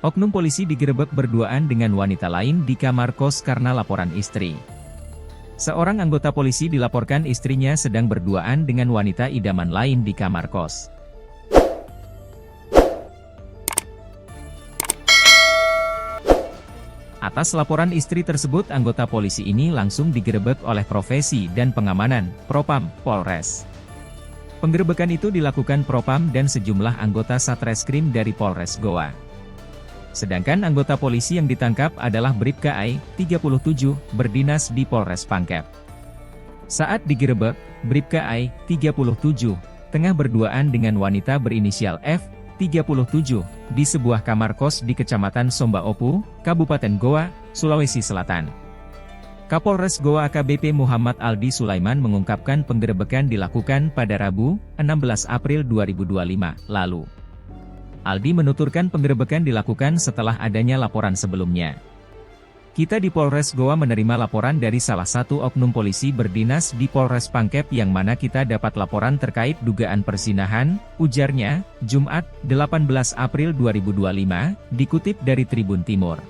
Oknum polisi digerebek berduaan dengan wanita lain di kamar kos karena laporan istri. Seorang anggota polisi dilaporkan istrinya sedang berduaan dengan wanita idaman lain di kamar kos. Atas laporan istri tersebut, anggota polisi ini langsung digerebek oleh Profesi dan Pengamanan, Propam, Polres. Penggerebekan itu dilakukan Propam dan sejumlah anggota Satreskrim dari Polres Goa. Sedangkan anggota polisi yang ditangkap adalah Bribka I, 37, berdinas di Polres Pangkep. Saat digerebek, Bribka I, 37, tengah berduaan dengan wanita berinisial F, 37, di sebuah kamar kos di Kecamatan Sombaopu, Kabupaten Goa, Sulawesi Selatan. Kapolres Goa AKBP Muhammad Aldi Sulaiman mengungkapkan penggerebekan dilakukan pada Rabu, 16 April 2025, lalu. Aldi menuturkan penggerebekan dilakukan setelah adanya laporan sebelumnya. Kita di Polres Goa menerima laporan dari salah satu oknum polisi berdinas di Polres Pangkep yang mana kita dapat laporan terkait dugaan persinahan, ujarnya, Jumat, 18 April 2025, dikutip dari Tribun Timur.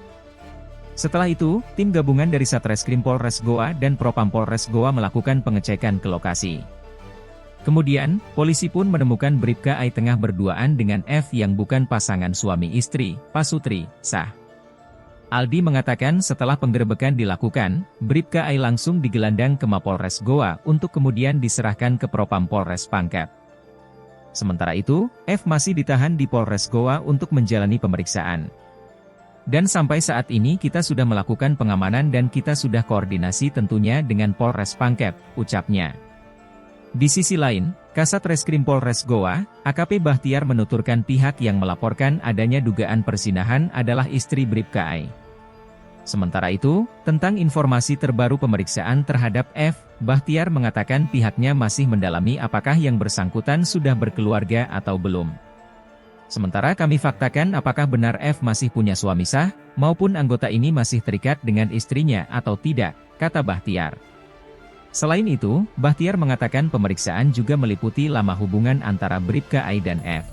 Setelah itu, tim gabungan dari Satreskrim Polres Goa dan Propam Polres Goa melakukan pengecekan ke lokasi. Kemudian, polisi pun menemukan Bribka I tengah berduaan dengan F yang bukan pasangan suami istri, Pasutri, sah. Aldi mengatakan setelah penggerebekan dilakukan, Bribka I langsung digelandang ke Mapolres Goa untuk kemudian diserahkan ke Propam Polres Pangkep. Sementara itu, F masih ditahan di Polres Goa untuk menjalani pemeriksaan. Dan sampai saat ini kita sudah melakukan pengamanan dan kita sudah koordinasi tentunya dengan Polres Pangkep, ucapnya. Di sisi lain, Kasat Reskrim Polres Goa, AKP Bahtiar menuturkan pihak yang melaporkan adanya dugaan persinahan adalah istri Bribka I. Sementara itu, tentang informasi terbaru pemeriksaan terhadap F, Bahtiar mengatakan pihaknya masih mendalami apakah yang bersangkutan sudah berkeluarga atau belum. Sementara kami faktakan apakah benar F masih punya suami sah, maupun anggota ini masih terikat dengan istrinya atau tidak, kata Bahtiar. Selain itu, Bahtiar mengatakan pemeriksaan juga meliputi lama hubungan antara Bribka I dan F.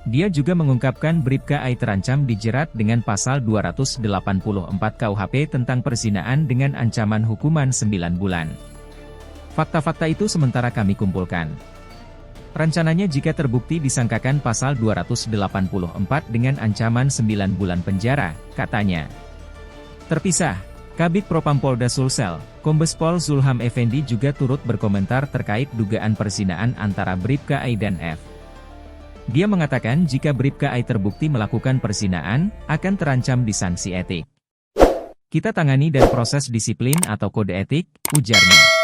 Dia juga mengungkapkan Bribka I terancam dijerat dengan pasal 284 KUHP tentang perzinahan dengan ancaman hukuman 9 bulan. Fakta-fakta itu sementara kami kumpulkan. Rencananya jika terbukti disangkakan pasal 284 dengan ancaman 9 bulan penjara, katanya. Terpisah, Kabid Propam Polda Sulsel, Kombes Pol Zulham Effendi juga turut berkomentar terkait dugaan perzinahan antara Bribka I dan F. Dia mengatakan jika Bribka I terbukti melakukan perzinahan, akan terancam disanksi etik. Kita tangani dan proses disiplin atau kode etik, ujarnya.